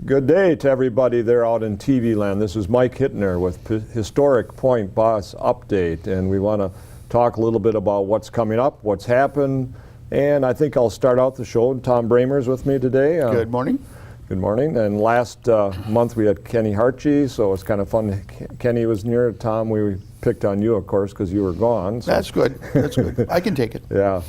Good day to everybody there out in TV land. This is Mike Hittner with Historic Point Basse Update, and we want to talk a little bit about what's coming up, what's happened, and I think I'll start out the show. Tom Brehmer's with me today. Good morning. Good morning. And last month we had Kenny Hartje, so it's kind of fun. Kenny was near. Tom, we picked on you, of course, because you were gone. So. That's good. That's good. I can take it. Yeah.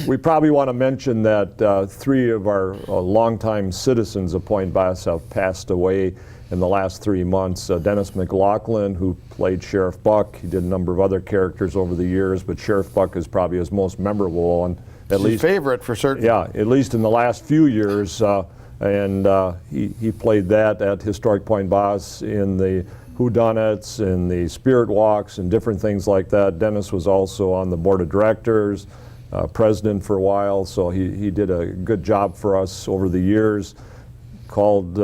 We probably want to mention that 3 of our longtime citizens of Point Basse have passed away in the last 3 months. Dennis McLaughlin, who played Sheriff Buck. He did a number of other characters over the years, but Sheriff Buck is probably his most memorable one. At least his favorite for certain. Yeah, at least in the last few years. He played that at Historic Point Basse in the whodunits and the spirit walks and different things like that. Dennis was also on the board of directors, president for a while, so he did a good job for us over the years. Called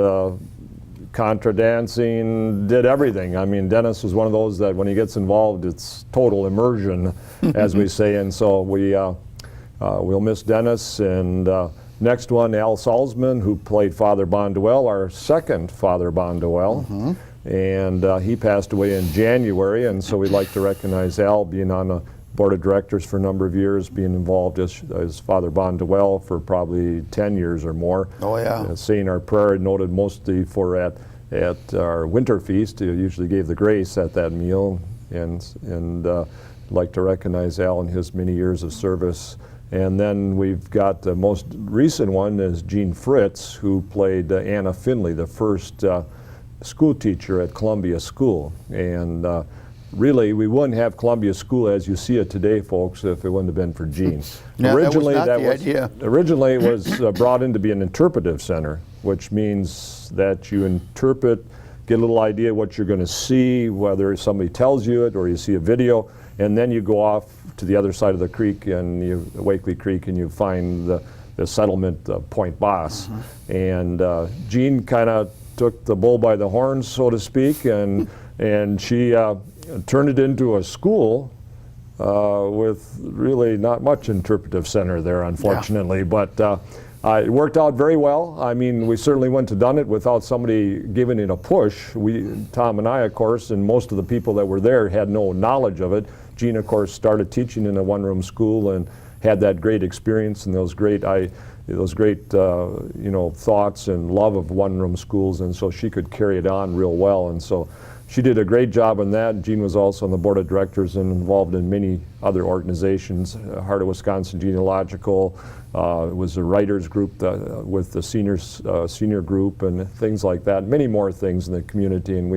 contra dancing, did everything. I mean, Dennis was one of those that when he gets involved, it's total immersion, as we say, and so we'll miss Dennis. And next one, Al Salzman, who played Father Bonduel, our second Father Bonduel. Mm-hmm. And he passed away in January, and so we'd like to recognize Al, being on the board of directors for a number of years, being involved as Father Bonduel for probably 10 years or more. Oh, yeah. Saying our prayer, noted mostly for at our winter feast. He usually gave the grace at that meal, and like to recognize Al in his many years of service. And then we've got the most recent one is Jean Fritz, who played Anna Finley, the first school teacher at Columbia School. And really, we wouldn't have Columbia School as you see it today, folks, if it wouldn't have been for Jean. Yeah, originally, that was not the idea. Originally, it was brought in to be an interpretive center, which means that you interpret, get a little idea what you're going to see, whether somebody tells you it or you see a video, and then you go off to the other side of the creek, and Wakely Creek, and you find the settlement of Point Basse. Mm-hmm. And Jean kind of took the bull by the horns, so to speak, and she turned it into a school with really not much interpretive center there, unfortunately. Yeah. But it worked out very well. I mean, we certainly wouldn't have done it without somebody giving it a push. Tom and I, of course, and most of the people that were there had no knowledge of it. Jean, of course, started teaching in a one-room school and had that great experience and those great thoughts and love of one-room schools, and so she could carry it on real well. And so she did a great job on that. Jean was also on the board of directors and involved in many other organizations, Heart of Wisconsin Genealogical, it was a writers group with the senior group and things like that, many more things in the community. And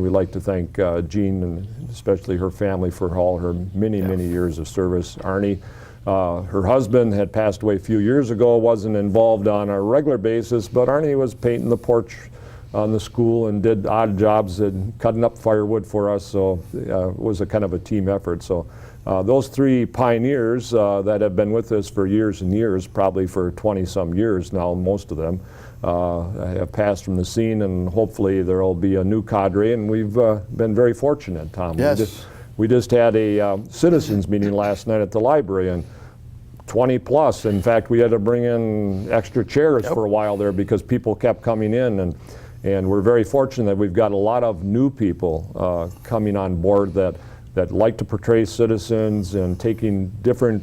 we like to thank Jean and especially her family for all her many years of service. Arnie, her husband had passed away a few years ago, wasn't involved on a regular basis, but Arnie was painting the porch on the school and did odd jobs and cutting up firewood for us, so it was a kind of a team effort. So those 3 pioneers that have been with us for years and years, probably for 20-some years now, most of them, have passed from the scene, and hopefully there will be a new cadre, and we've been very fortunate, Tom. Yes. We just had a citizens meeting last night at the library, and 20 plus. In fact, we had to bring in extra chairs for a while there because people kept coming in, and we're very fortunate that we've got a lot of new people coming on board that like to portray citizens and taking different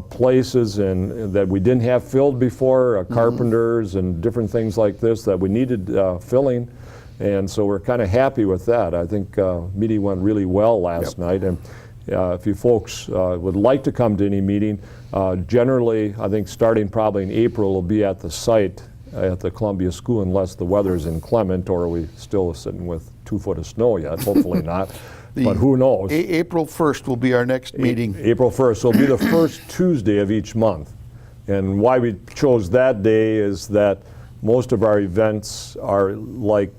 places and that we didn't have filled before, carpenters and different things like this that we needed filling. And so we're kind of happy with that. I think meeting went really well last night. And if you folks would like to come to any meeting, generally, I think starting probably in April, we'll be at the site at the Columbia School unless the weather's inclement or we still sitting with 2 foot of snow yet, hopefully not. But who knows? April 1st will be our next meeting. April 1st will be the first Tuesday of each month. And why we chose that day is that most of our events are like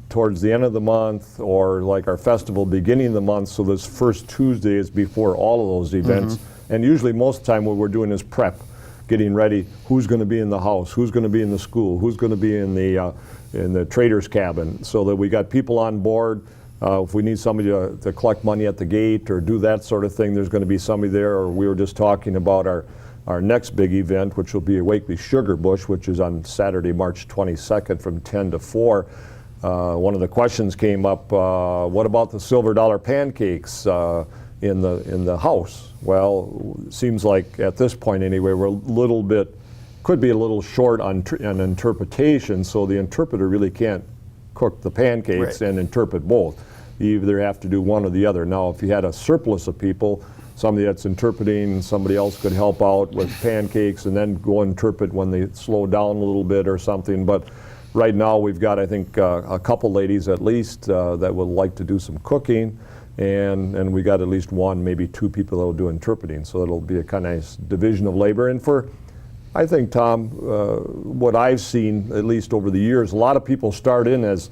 towards the end of the month or like our festival beginning of the month, so this first Tuesday is before all of those events. Mm-hmm. And usually most of the time what we're doing is prep, getting ready, who's going to be in the house, who's going to be in the school, who's going to be in the trader's cabin, so that we got people on board. If we need somebody to collect money at the gate or do that sort of thing, there's going to be somebody there. Or we were just talking about our our next big event, which will be a Wakely Sugar Bush, which is on Saturday, March 22nd from 10 to 4. One of the questions came up, what about the silver dollar pancakes in the house? Well, it seems like at this point anyway, we're a little bit, could be a little short on interpretation, so the interpreter really can't cook the pancakes and interpret both. You either have to do one or the other. Now, if you had a surplus of people, somebody that's interpreting, somebody else could help out with pancakes and then go interpret when they slow down a little bit or something. But right now we've got, I think, a couple ladies at least that would like to do some cooking, and we got at least one, maybe two people that will do interpreting. So it'll be a kind of nice division of labor. And for, I think, Tom, what I've seen, at least over the years, a lot of people start in as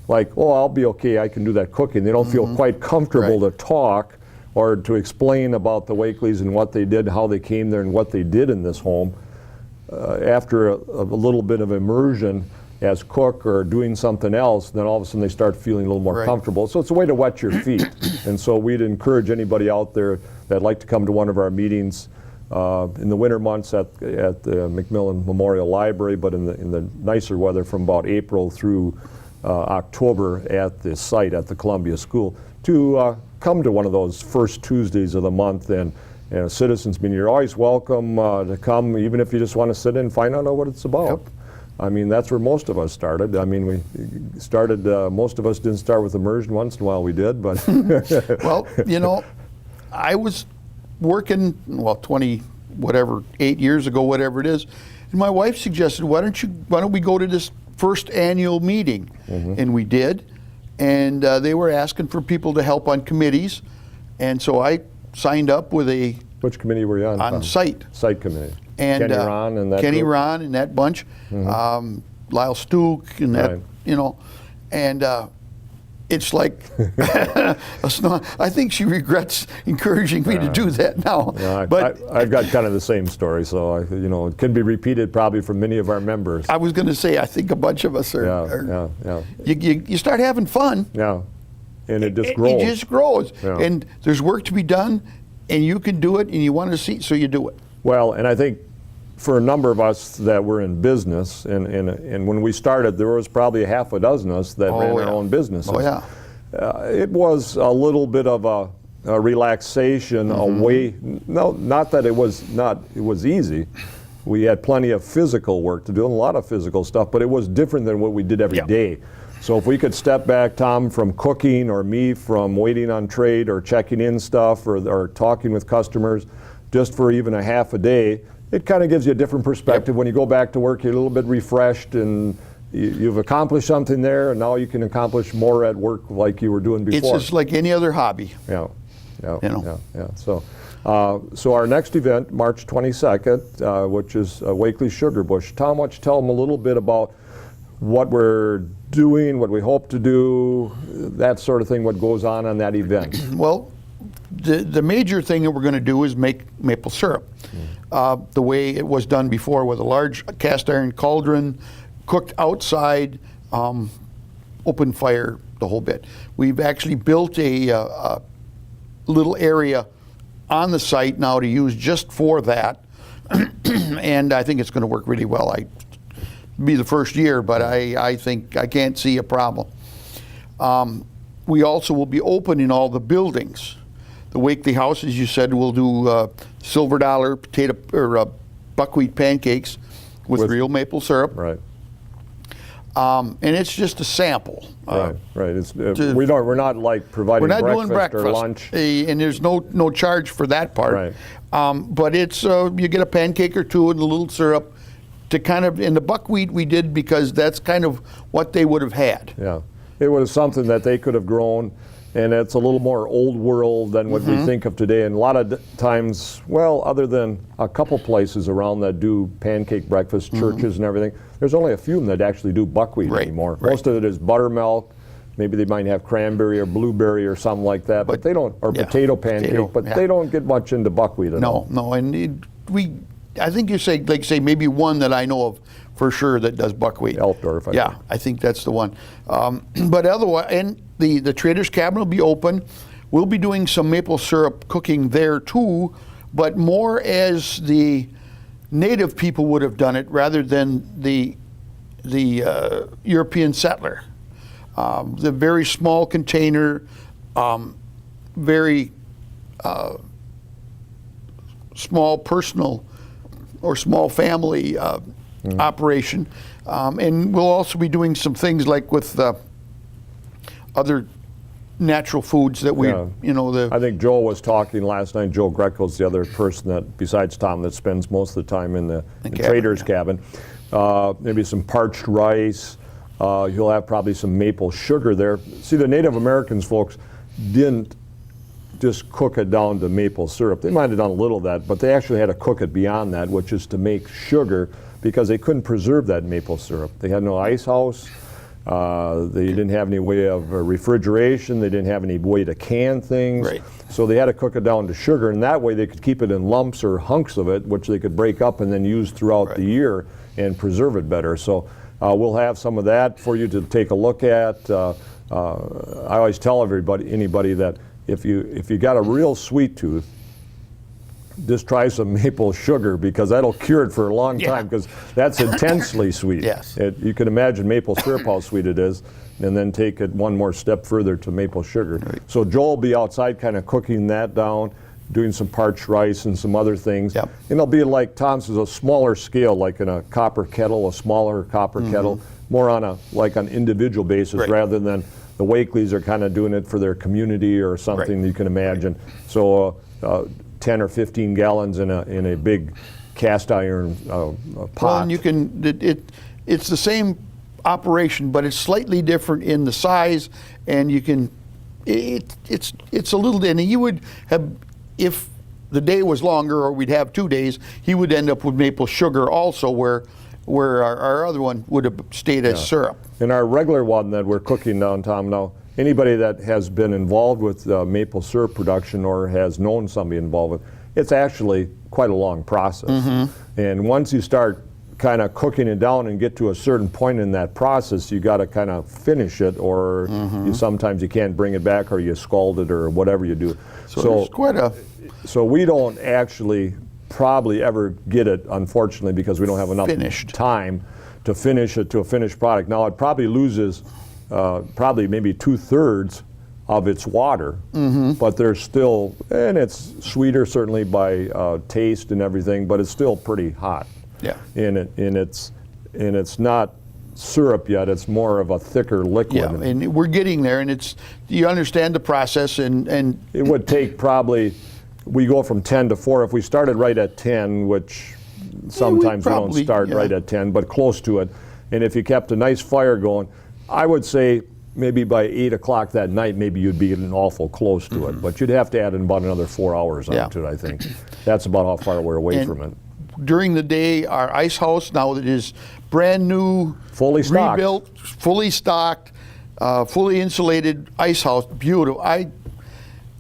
like, oh, I'll be okay, I can do that cooking. They don't feel quite comfortable to talk or to explain about the Wakeleys and what they did, how they came there and what they did in this home. After a little bit of immersion as cook or doing something else, then all of a sudden they start feeling a little more comfortable. So it's a way to wet your feet. And so we'd encourage anybody out there that'd like to come to one of our meetings in the winter months at the McMillan Memorial Library, but in the nicer weather from about April through October at the site at the Columbia School, to come to one of those first Tuesdays of the month. And citizens meeting, you're always welcome to come, even if you just want to sit in and find out what it's about. I mean, that's where most of us started. I mean, we started, most of us didn't start with immersion. Once in a while we did, but. Well, you know, I was working, well, 8 years ago, whatever it is, and my wife suggested, why don't we go to this first annual meeting? And we did, and they were asking for people to help on committees, and so I signed up with a. Which committee were you on? On site. Site committee. And Kenny Ron and that Kenny group? Ron and that bunch, Lyle Stuke and that, you know, and it's like, I think she regrets encouraging me to do that now. Yeah, but I've got kind of the same story, so you know, it can be repeated probably from many of our members. I was going to say, I think a bunch of us are. You start having fun. Yeah, and it just grows. It just grows, Yeah. and there's work to be done, and you can do it, and you want to see, so you do it. Well, and I think for a number of us that were in business, and when we started, there was probably a half a dozen of us that ran our own businesses. Oh, yeah. It was a little bit of a relaxation, a way, no, not that it was easy. We had plenty of physical work to do, and a lot of physical stuff, but it was different than what we did every day. So if we could step back, Tom, from cooking, or me from waiting on trade or checking in stuff or talking with customers, just for even a half a day, it kind of gives you a different perspective. When you go back to work, you're a little bit refreshed, and you've accomplished something there, and now you can accomplish more at work like you were doing before. It's just like any other hobby. Yeah. You know. Yeah. So our next event, March 22nd, which is Wakely Sugar Bush. Tom, why don't you tell them a little bit about what we're doing, what we hope to do, that sort of thing, what goes on that event? Well, the major thing that we're going to do is make maple syrup. The way it was done before, with a large cast iron cauldron, cooked outside, open fire, the whole bit. We've actually built a little area on the site now to use just for that, and I think it's going to work really well. Be the first year, but I think I can't see a problem. We also will be opening all the buildings. The Wakely House, as you said, will do silver dollar potato or buckwheat pancakes with real maple syrup. Right. And it's just a sample. Right. It's, we're not like providing doing breakfast or lunch. And there's no charge for that part. Right. But it's you get a pancake or two and a little syrup to kind of. And the buckwheat we did because that's kind of what they would have had. Yeah, it was something that they could have grown. And it's a little more old world than what we think of today. And a lot of times, well, other than a couple places around that do pancake breakfast, churches and everything, there's only a few of them that actually do buckwheat anymore. Most of it is buttermilk. Maybe they might have cranberry or blueberry or something like that, but they don't, or potato pancake, but they don't get much into buckwheat at all. No, and I think you say, maybe one that I know of for sure that does buckwheat. Elkdorf, I think that's the one. But otherwise, and the Trader's Cabin will be open. We'll be doing some maple syrup cooking there too, but more as the native people would have done it rather than the European settler. The very small container, very small personal or small family operation. And we'll also be doing some things like with other natural foods that we, I think Joe was talking last night. Joe Greco's the other person that, besides Tom, that spends most of the time in the trader's cabin. Maybe some parched rice. You'll have probably some maple sugar there. See, the Native Americans, folks, didn't just cook it down to maple syrup. They might have done a little of that, but they actually had to cook it beyond that, which is to make sugar, because they couldn't preserve that maple syrup. They had no ice house. They didn't have any way of refrigeration. They didn't have any way to can things. Right. So they had to cook it down to sugar, and that way they could keep it in lumps or hunks of it, which they could break up and then use throughout the year and preserve it better. So we'll have some of that for you to take a look at. I always tell anybody that if you got a real sweet tooth, just try some maple sugar, because that'll cure it for a long time, because that's intensely sweet. Yes. You can imagine maple syrup, how sweet it is, and then take it one more step further to maple sugar. Right. So Joel will be outside kind of cooking that down, doing some parched rice and some other things. Yep. And it'll be like Tom says, a smaller scale, like in a copper kettle, a smaller copper kettle, more on an individual basis, rather than the Wakeleys are kind of doing it for their community or something you can imagine. So 10 or 15 gallons in a big cast iron pot. Well, and you can, it's the same operation, but it's slightly different in the size, and you can, it's a little, and you would have, if the day was longer, or we'd have 2 days, he would end up with maple sugar also, where our other one would have stayed as syrup. And our regular one that we're cooking down, Tom, now, anybody that has been involved with maple syrup production or has known somebody involved with, it's actually quite a long process. And once you start kind of cooking it down and get to a certain point in that process, you got to kind of finish it, or sometimes you can't bring it back, or you scald it, or whatever you do. So it's quite a... So we don't actually probably ever get it, unfortunately, because we don't have enough time to finish it to a finished product. Now it probably loses probably maybe 2/3 of its water, but there's still, and it's sweeter certainly by taste and everything, but it's still pretty hot. Yeah. And it's not syrup yet. It's more of a thicker liquid. Yeah, and we're getting there, and you understand the process, and it would take probably, we go from 10 to 4. If we started right at 10, which sometimes we don't start right at 10, but close to it, and if you kept a nice fire going, I would say maybe by 8 o'clock that night, maybe you'd be getting awful close to it. But you'd have to add in about another 4 hours onto it, I think. That's about how far we're away from it. During the day, our ice house now that is brand new, fully stocked, rebuilt, fully stocked, fully insulated ice house, beautiful.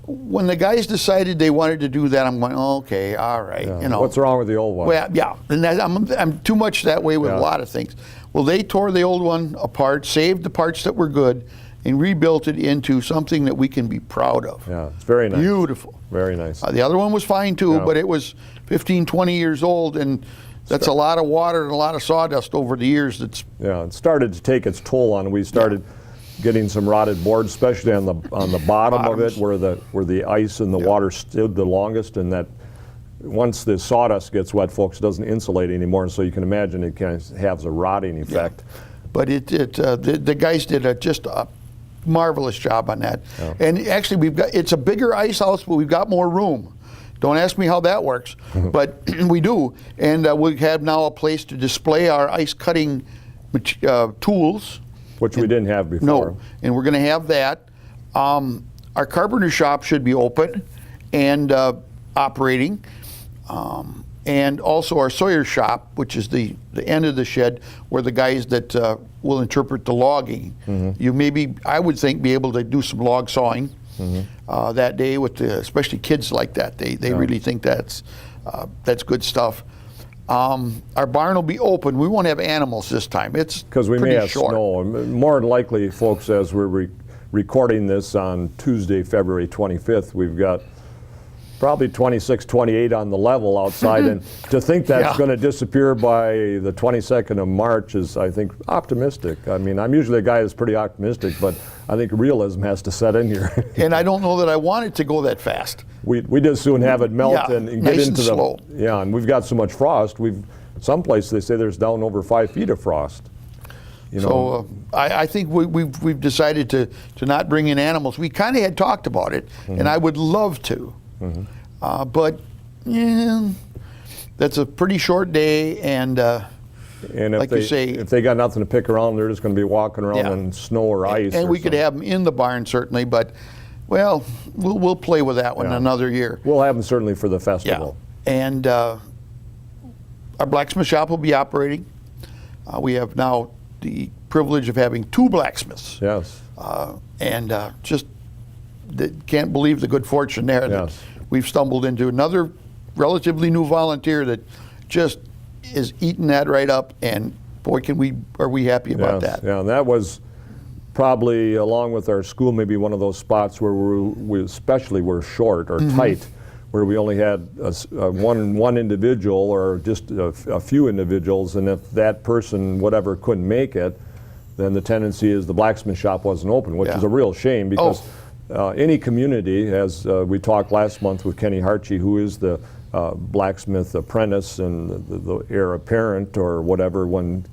When the guys decided they wanted to do that, I'm going, okay, all right. Yeah. What's wrong with the old one? Well, yeah, and I'm too much that way with a lot of things. Well, they tore the old one apart, saved the parts that were good, and rebuilt it into something that we can be proud of. Yeah, it's very nice. Beautiful. Very nice. The other one was fine too, but it was 15, 20 years old, and that's a lot of water and a lot of sawdust over the years. It started to take its toll on it. We started getting some rotted boards, especially on the bottom of it, where the ice and the water stood the longest, and that once the sawdust gets wet, folks, it doesn't insulate anymore, and so you can imagine it kind of has a rotting effect. Yeah. But the guys did just a marvelous job on that. Yeah. And actually, it's a bigger ice house, but we've got more room. Don't ask me how that works, but we do. And we have now a place to display our ice cutting tools. Which we didn't have before. No, and we're going to have that. Our carpenter shop should be open and operating. And also our sawyer shop, which is the end of the shed, where the guys that will interpret the logging. You maybe, I would think, be able to do some log sawing that day with especially kids like that. They really think that's good stuff. Our barn will be open. We won't have animals this time. It's because we may have snow. More than likely, folks, as we're recording this on Tuesday, February 25th, we've got probably 26, 28 on the level outside, and to think that's Yeah. going to disappear by the 22nd of March is, I think, optimistic. I mean, I'm usually a guy that's pretty optimistic, but I think realism has to set in here. And I don't know that I want it to go that fast. We just soon have it melt Yeah, and nice get and into the slow. Yeah, and we've got so much frost. Some places they say there's down over 5 feet of frost. You know, So I think we've decided to not bring in animals. We kind of had talked about it, and I would love to, but yeah, that's a pretty short day, and and like you say, if they got nothing to pick around, they're just going to be walking around Yeah. in snow or ice. and or we could something. have them in the barn certainly, but well, we'll play with that one Yeah. another year. We'll have them certainly for the Yeah, festival. and our blacksmith shop will be operating. We have now the privilege of having 2 blacksmiths. Yes. And just can't believe the good fortune there that Yes. we've stumbled into another relatively new volunteer that just is eating that right up, and boy, are we happy about Yes, that. Yeah, and that was probably, along with our school, maybe one of those spots where we especially were short or tight, where we only had one individual or just a few individuals, and if that person, whatever, couldn't make it, then the tendency is the blacksmith shop wasn't open, which Yeah. is a real shame because any community, as we talked last month with Kenny Hartchie, who is the blacksmith apprentice and the heir apparent or whatever when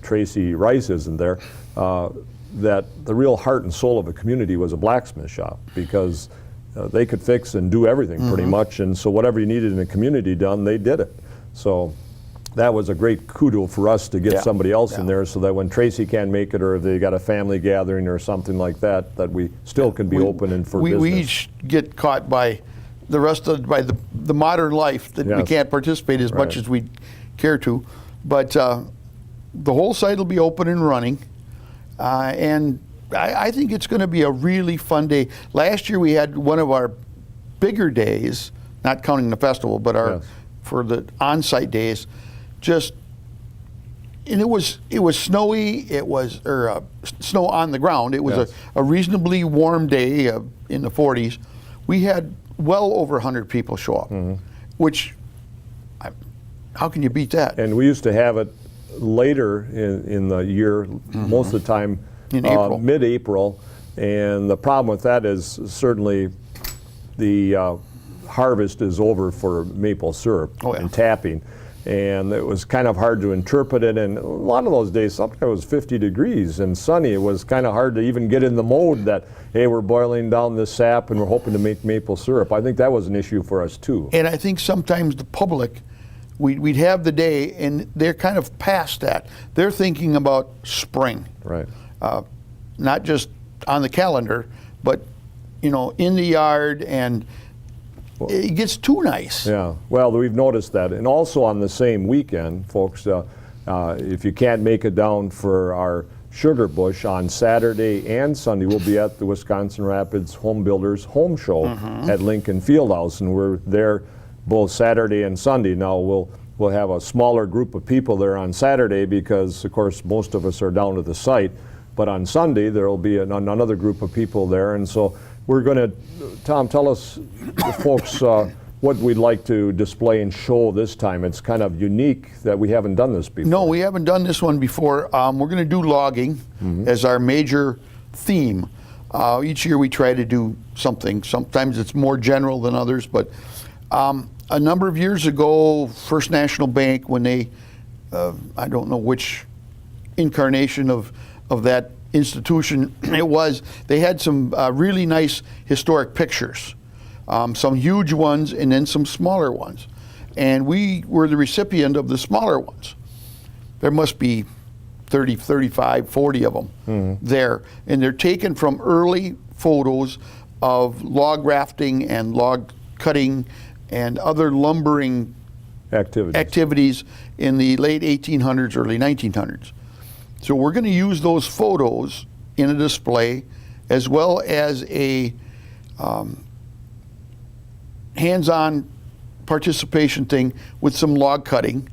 Tracy Rice isn't there, that the real heart and soul of a community was a blacksmith shop because they could fix and do everything pretty much, and so whatever you needed in a community done, they did it. So that was a great kudo for us to get Yeah. somebody else in Yeah. there so that when Tracy can't make it or if they got a family gathering or something like that, that we still can be open and for business. We each get caught by the modern life that we Yes. can't participate as much Right. as we care to, but the whole site will be open and running, and I think it's going to be a really fun day. Last year we had one of our bigger days, not counting the festival, but our Yes. for the on-site days, and it was snowy. It was snow on the ground. It was Yes. a reasonably warm day in the 40s. We had well over 100 people show up, which how can you beat that? And we used to have it later in the year, most of the time In April. mid-April, and the problem with that is certainly the harvest is over for maple syrup Oh, yeah. and tapping, and it was kind of hard to interpret it, and a lot of those days, sometimes it was 50 degrees and sunny. It was kind of hard to even get in the mode that, hey, we're boiling down this sap and we're hoping to make maple syrup. I think that was an issue for us too. And I think sometimes the public, we'd have the day, and they're kind of past that. They're thinking about spring, Right. not just on the calendar, but in the yard, and it gets too nice. Yeah, well, we've noticed that. And also on the same weekend, folks, if you can't make it down for our Sugar Bush on Saturday and Sunday, we'll be at the Wisconsin Rapids Home Builders Home Show at Lincoln Fieldhouse, and we're there both Saturday and Sunday. Now, we'll have a smaller group of people there on Saturday because, of course, most of us are down at the site. But on Sunday, there will be another group of people there, and so we're going to, Tom, tell us, folks, what we'd like to display and show this time. It's kind of unique that we haven't done this before. No, we haven't done this one before. We're going to do logging as our major theme. Each year we try to do something. Sometimes it's more general than others, but a number of years ago, First National Bank, when they, I don't know which incarnation of that institution it was, they had some really nice historic pictures, some huge ones and then some smaller ones. And we were the recipient of the smaller ones. There must be 30, 35, 40 of them there. And they're taken from early photos of log rafting and log cutting and other lumbering activities in the late 1800s, early 1900s. So we're going to use those photos in a display as well as a hands-on participation thing with some log cutting,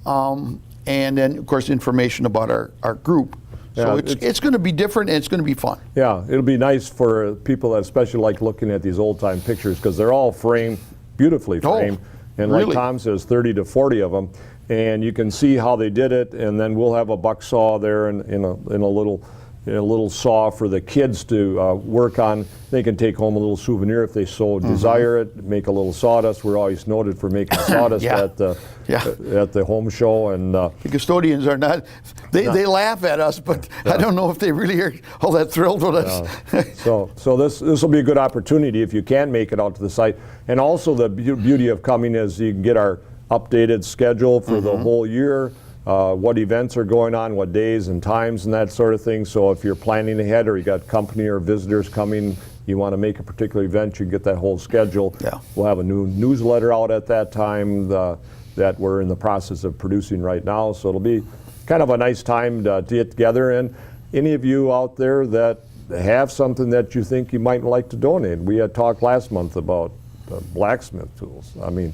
and then of course information about our group So Yeah, it's going to be different, and it's going to be fun. Yeah, it'll be nice for people that especially like looking at these old-time pictures because they're all framed, beautifully framed. And like really? Tom says, 30 to 40 of them. And you can see how they did it, and then we'll have a buck saw there in a little saw for the kids to work on. They can take home a little souvenir if they so desire it, make a little sawdust. We're always noted for making sawdust at the home show. And the custodians are not, they laugh at us, but I don't know if they really are all that thrilled with us. So this will be a good opportunity if you can make it out to the site. And also the beauty of coming is you can get our updated schedule for the whole year, what events are going on, what days and times and that sort of thing. So if you're planning ahead or you got company or visitors coming, you want to make a particular event, you can get that whole schedule. Yeah. We'll have a new newsletter out at that time that we're in the process of producing right now. So it'll be kind of a nice time to get together. And any of you out there that have something that you think you might like to donate. We had talked last month about blacksmith tools. I mean,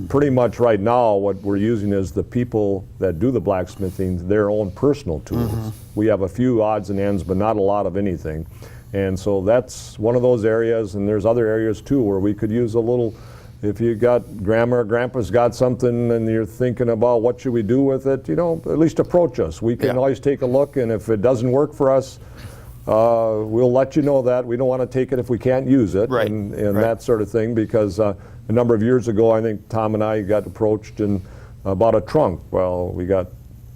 pretty much right now what we're using is the people that do the blacksmithing, their own personal tools. We have a few odds and ends, but not a lot of anything. And so that's one of those areas, and there's other areas too where we could use a little, if you got grandma or grandpa's got something and you're thinking about what should we do with it, you know, at least approach us. We can always take a look, and if it doesn't work for us, we'll let you know that. We don't want to take it if we can't use it, and that sort of thing, because a number of years ago, I think Tom and I got approached about a trunk. Well, we got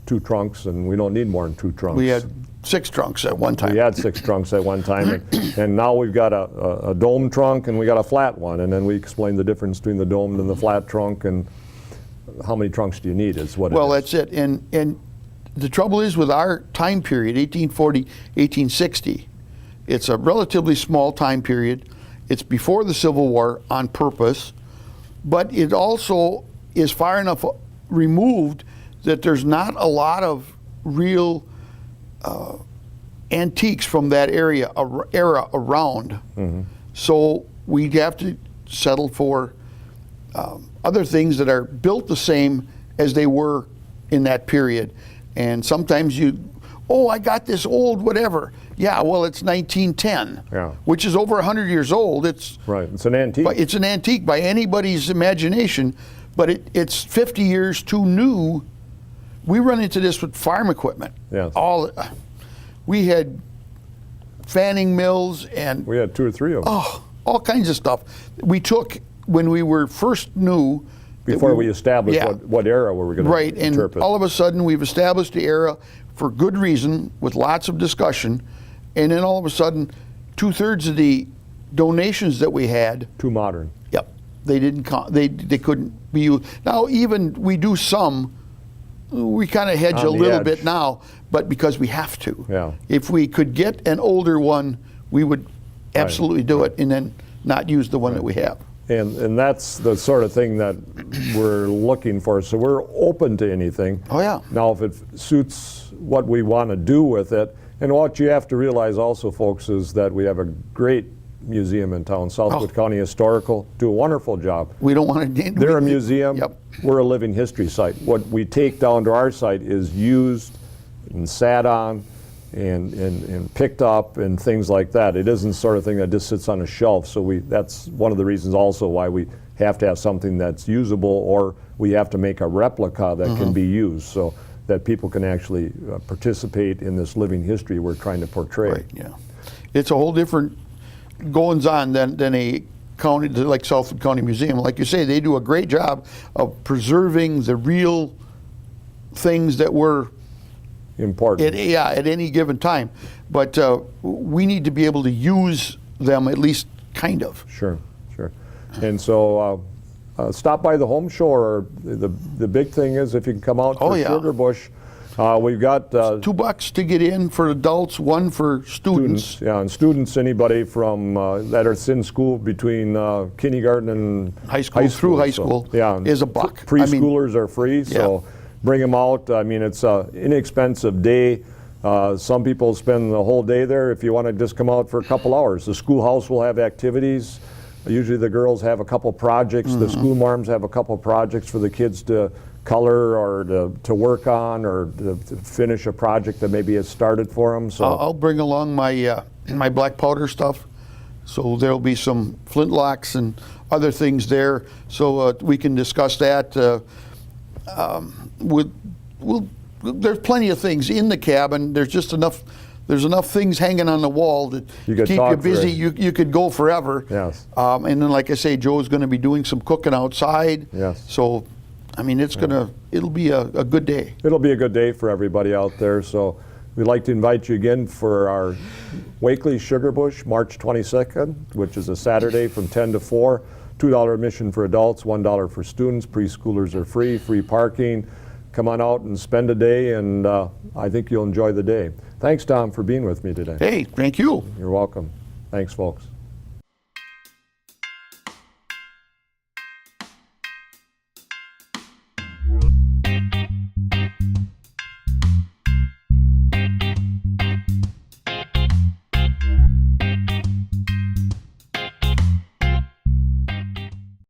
2 trunks, and we don't need more than 2 trunks. We had 6 trunks at one time. We had 6 trunks at one time, and now we've got a dome trunk and we got a flat one, and then we explained the difference between the domed and the flat trunk, and how many trunks do you need is what Well, it is. that's it. And the trouble is with our time period, 1840, 1860, it's a relatively small time period. It's before the Civil War on purpose, but it also is far enough removed that there's not a lot of real antiques from that era around. So we have to settle for other things that are built the same as they were in that period. And sometimes I got this old whatever. Yeah, well, it's 1910, which is over 100 years old. It's It's an antique. But it's an antique by anybody's imagination, but it's 50 years too new. We run into this with farm equipment. Yes. We had fanning mills and We had 2 or 3 of them. all kinds of stuff. We took when we were first new. Before we established what era we were going to interpret. And all of a sudden we've established the era for good reason with lots of discussion, and then all of a sudden 2/3 of the donations that we had, Too modern. they didn't they couldn't be used. Now even we do some, we kind of hedge On a the little edge. bit now, but because we have to. Yeah. If we could get an older one, we would absolutely do it, and then not use the one that we have. And that's the sort of thing that we're looking for. So we're open to anything. Oh, yeah. Now, if it suits what we want to do with it, and what you have to realize also, folks, is that we have a great museum in town. Southwood County Historical do a wonderful job. We don't want to. They're a museum. Yep. We're a living history site. What we take down to our site is used and sat on and picked up and things like that. It isn't the sort of thing that just sits on a shelf. So that's one of the reasons also why we have to have something that's usable, or we have to make a replica that can be used so that people can actually participate in this living history we're trying to portray. Right, yeah. It's a whole different goings-on than a county, like Southwood County Museum. Like you say, they do a great job of preserving the real things that were Important. at any given time. But we need to be able to use them at least kind of. Sure. And so stop by the home show, or the big thing is if you can come out for Sugar Bush. We've got $2 to get in for adults, 1 for students. Yeah, and students, anybody from that are in school between kindergarten and high school through high school, is $1. Preschoolers are free, so bring them out. I mean, it's an inexpensive day. Some people spend the whole day there. If you want to just come out for a couple hours, the schoolhouse will have activities. Usually the girls have a couple projects. The school marms have a couple projects for the kids to color or to work on or to finish a project that maybe has started for them. So I'll bring along my my black powder stuff, so there'll be some flintlocks and other things there, so we can discuss that. There's plenty of things in the cabin. There's just enough. There's enough things hanging on the wall that keep you busy. You could go forever. Yes. And then, like I say, Joe's going to be doing some cooking outside. Yes. So, I mean, it'll be a good day. It'll be a good day for everybody out there. So we'd like to invite you again for our Wakely Sugar Bush, March 22nd, which is a Saturday from 10 to 4. $2 admission for adults, $1 for students. Preschoolers are free parking. Come on out and spend a day, and I think you'll enjoy the day. Thanks, Tom, for being with me today. Hey, thank you. You're welcome. Thanks, folks.